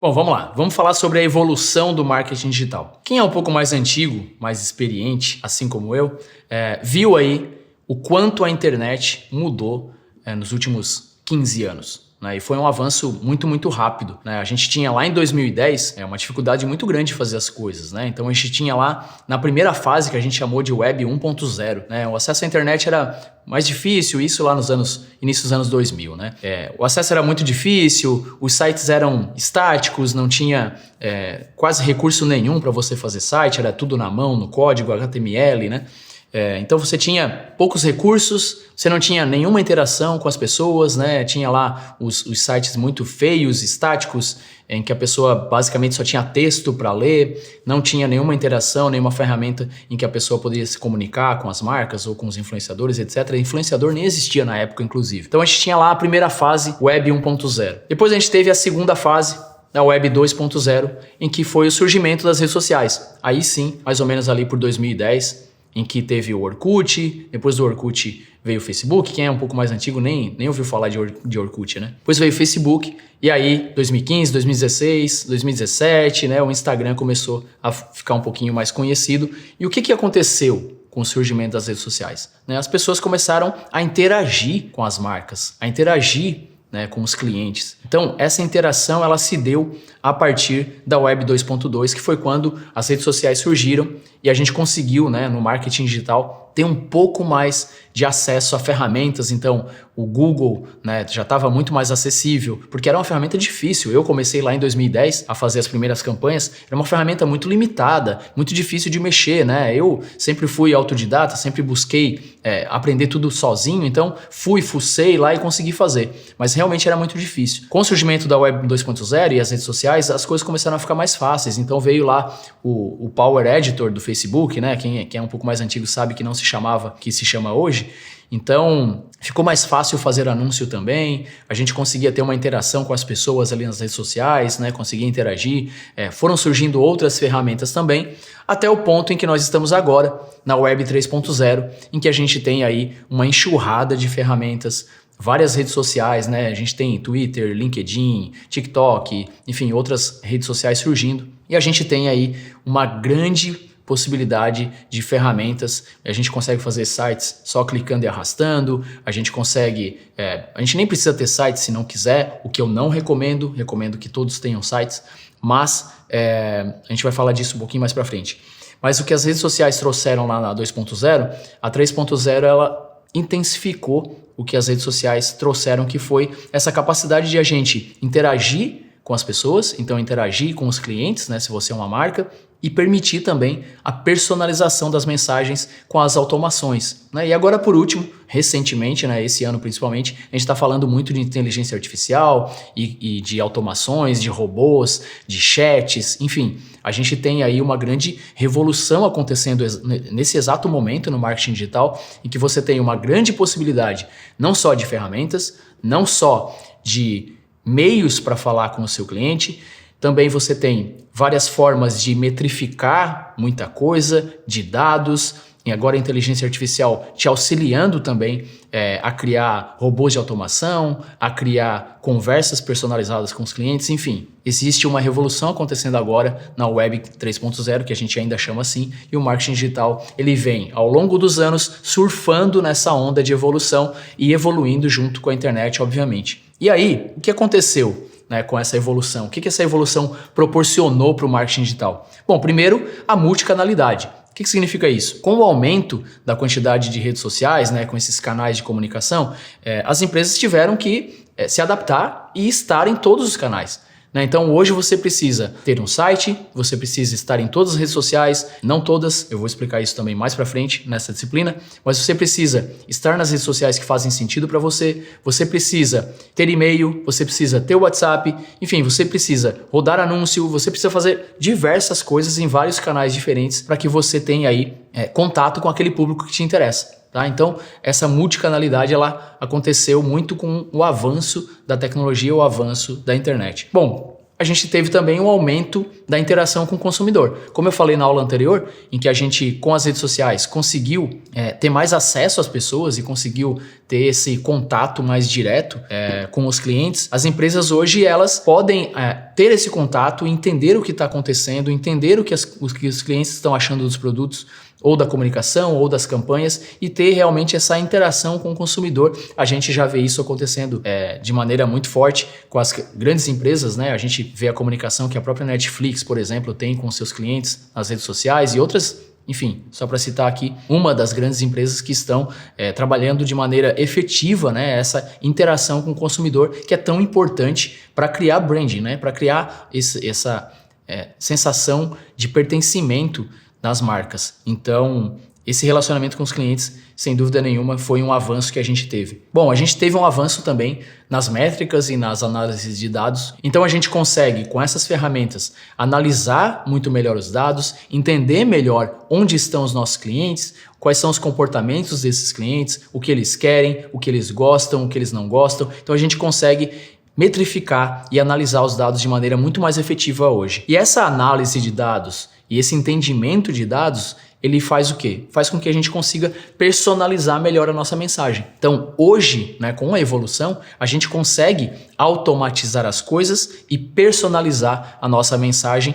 Bom, vamos lá. Vamos falar sobre a evolução do marketing digital. Quem é um pouco mais antigo, mais experiente, assim como eu, viu aí o quanto a internet mudou nos últimos 15 anos. Né? E foi um avanço muito rápido. Né? A gente tinha lá em 2010 uma dificuldade muito grande de fazer as coisas. Né? Então a gente tinha lá na primeira fase que a gente chamou de Web 1.0. Né? O acesso à internet era mais difícil, isso lá nos início dos anos 2000. Né? O acesso era muito difícil, os sites eram estáticos, não tinha quase recurso nenhum para você fazer site, era tudo na mão, no código HTML, né? Então você tinha poucos recursos, você não tinha nenhuma interação com as pessoas, né? Tinha lá os sites muito feios, estáticos, em que a pessoa basicamente só tinha texto para ler, não tinha nenhuma interação, nenhuma ferramenta em que a pessoa poderia se comunicar com as marcas ou com os influenciadores, etc. Influenciador nem existia na época, inclusive. Então a gente tinha lá a primeira fase, Web 1.0. Depois a gente teve a segunda fase, da Web 2.0, em que foi o surgimento das redes sociais. Aí sim, mais ou menos ali por 2010, em que teve o Orkut, depois do Orkut veio o Facebook. Quem é um pouco mais antigo nem ouviu falar de Orkut, né? Depois veio o Facebook, e aí 2015, 2016, 2017, né, o Instagram começou a ficar um pouquinho mais conhecido. E o que aconteceu com o surgimento das redes sociais? Né? As pessoas começaram a interagir com as marcas, a interagir, né, com os clientes. Então, essa interação ela se deu a partir da Web 2.2, que foi quando as redes sociais surgiram e a gente conseguiu, né, no marketing digital, ter um pouco mais de acesso a ferramentas. Então, o Google, né, já estava muito mais acessível, porque era uma ferramenta difícil. Eu comecei lá em 2010 a fazer as primeiras campanhas, era uma ferramenta muito limitada, muito difícil de mexer, né? Eu sempre fui autodidata, sempre busquei aprender tudo sozinho, então fucei lá e consegui fazer. Mas realmente era muito difícil. Com o surgimento da Web 2.0 e as redes sociais, as coisas começaram a ficar mais fáceis. Então veio lá o Power Editor do Facebook, né? Quem é um pouco mais antigo sabe que não se chamava, que se chama hoje. Então ficou mais fácil fazer anúncio também, a gente conseguia ter uma interação com as pessoas ali nas redes sociais, né? Conseguia interagir, foram surgindo outras ferramentas também, até o ponto em que nós estamos agora, na Web 3.0, em que a gente tem aí uma enxurrada de ferramentas, várias redes sociais, né? A gente tem Twitter, LinkedIn, TikTok, enfim, outras redes sociais surgindo, e a gente tem aí uma grande possibilidade de ferramentas. A gente consegue fazer sites só clicando e arrastando, a gente consegue, a gente nem precisa ter sites se não quiser, o que eu não recomendo que todos tenham sites, mas a gente vai falar disso um pouquinho mais para frente. Mas o que as redes sociais trouxeram lá na 2.0, a 3.0 ela intensificou o que as redes sociais trouxeram, que foi essa capacidade de a gente interagir com as pessoas, então interagir com os clientes, né, se você é uma marca, e permitir também a personalização das mensagens com as automações. Né? E agora, por último, recentemente, né, esse ano principalmente, a gente está falando muito de inteligência artificial e de automações, de robôs, de chats, enfim. A gente tem aí uma grande revolução acontecendo nesse exato momento no marketing digital, em que você tem uma grande possibilidade não só de ferramentas, não só de meios para falar com o seu cliente, também você tem várias formas de metrificar muita coisa, de dados, e agora a inteligência artificial te auxiliando também a criar robôs de automação, a criar conversas personalizadas com os clientes, enfim. Existe uma revolução acontecendo agora na Web 3.0, que a gente ainda chama assim, e o marketing digital ele vem ao longo dos anos surfando nessa onda de evolução e evoluindo junto com a internet, obviamente. E aí, o que aconteceu? Né, com essa evolução. O que essa evolução proporcionou para o marketing digital? Bom, primeiro, a multicanalidade. O que significa isso? Com o aumento da quantidade de redes sociais, né, com esses canais de comunicação, as empresas tiveram que se adaptar e estar em todos os canais. Né? Então hoje você precisa ter um site, você precisa estar em todas as redes sociais, não todas, eu vou explicar isso também mais para frente nessa disciplina, mas você precisa estar nas redes sociais que fazem sentido para você, você precisa ter e-mail, você precisa ter WhatsApp, enfim, você precisa rodar anúncio, você precisa fazer diversas coisas em vários canais diferentes para que você tenha aí contato com aquele público que te interessa. Tá? Então, essa multicanalidade ela aconteceu muito com o avanço da tecnologia, o avanço da internet. Bom, a gente teve também um aumento da interação com o consumidor. Como eu falei na aula anterior, em que a gente, com as redes sociais, conseguiu ter mais acesso às pessoas e conseguiu ter esse contato mais direto com os clientes, as empresas hoje elas podem ter esse contato, entender o que está acontecendo, entender o que os clientes estão achando dos produtos, ou da comunicação, ou das campanhas, e ter realmente essa interação com o consumidor. A gente já vê isso acontecendo de maneira muito forte com as grandes empresas, né? A gente vê a comunicação que a própria Netflix, por exemplo, tem com seus clientes nas redes sociais e outras, enfim, só para citar aqui, uma das grandes empresas que estão trabalhando de maneira efetiva, né, essa interação com o consumidor, que é tão importante para criar branding, né, para criar essa sensação de pertencimento nas marcas. Então, esse relacionamento com os clientes, sem dúvida nenhuma, foi um avanço que a gente teve. Bom, a gente teve um avanço também nas métricas e nas análises de dados. Então, a gente consegue, com essas ferramentas, analisar muito melhor os dados, entender melhor onde estão os nossos clientes, quais são os comportamentos desses clientes, o que eles querem, o que eles gostam, o que eles não gostam. Então, a gente consegue metrificar e analisar os dados de maneira muito mais efetiva hoje. E essa análise de dados e esse entendimento de dados, ele faz o quê? Faz com que a gente consiga personalizar melhor a nossa mensagem. Então, hoje, né, com a evolução, a gente consegue automatizar as coisas e personalizar a nossa mensagem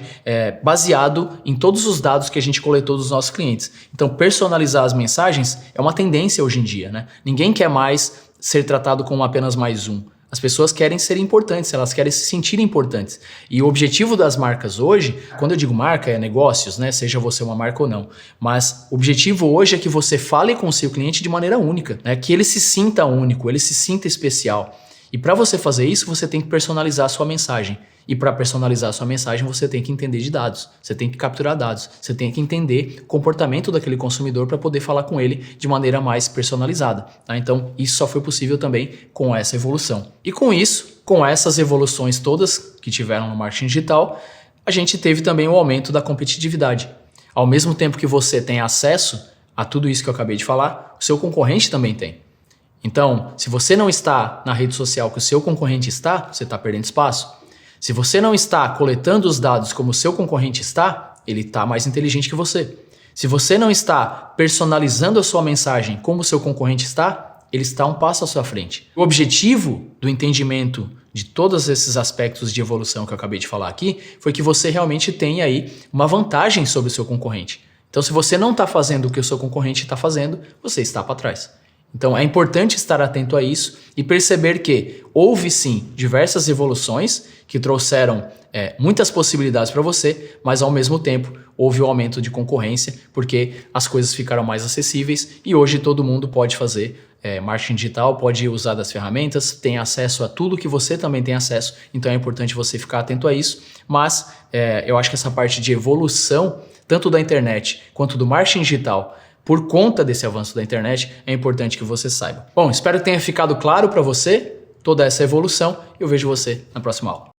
baseado em todos os dados que a gente coletou dos nossos clientes. Então, personalizar as mensagens é uma tendência hoje em dia, né? Ninguém quer mais ser tratado como apenas mais um. As pessoas querem ser importantes, elas querem se sentir importantes. E o objetivo das marcas hoje, quando eu digo marca, é negócios, né? Seja você uma marca ou não. Mas o objetivo hoje é que você fale com o seu cliente de maneira única, né? Que ele se sinta único, ele se sinta especial. E para você fazer isso, você tem que personalizar a sua mensagem. E para personalizar a sua mensagem, você tem que entender de dados, você tem que capturar dados, você tem que entender o comportamento daquele consumidor para poder falar com ele de maneira mais personalizada. Tá? Então, isso só foi possível também com essa evolução. E com isso, com essas evoluções todas que tiveram no marketing digital, a gente teve também o aumento da competitividade. Ao mesmo tempo que você tem acesso a tudo isso que eu acabei de falar, o seu concorrente também tem. Então, se você não está na rede social que o seu concorrente está, você está perdendo espaço. Se você não está coletando os dados como o seu concorrente está, ele está mais inteligente que você. Se você não está personalizando a sua mensagem como o seu concorrente está, ele está um passo à sua frente. O objetivo do entendimento de todos esses aspectos de evolução que eu acabei de falar aqui foi que você realmente tenha aí uma vantagem sobre o seu concorrente. Então, se você não está fazendo o que o seu concorrente está fazendo, você está para trás. Então é importante estar atento a isso e perceber que houve sim diversas evoluções que trouxeram muitas possibilidades para você, mas ao mesmo tempo houve um aumento de concorrência porque as coisas ficaram mais acessíveis e hoje todo mundo pode fazer marketing digital, pode usar das ferramentas, tem acesso a tudo que você também tem acesso, então é importante você ficar atento a isso, mas eu acho que essa parte de evolução, tanto da internet quanto do marketing digital, por conta desse avanço da internet, é importante que você saiba. Bom, espero que tenha ficado claro para você toda essa evolução e eu vejo você na próxima aula.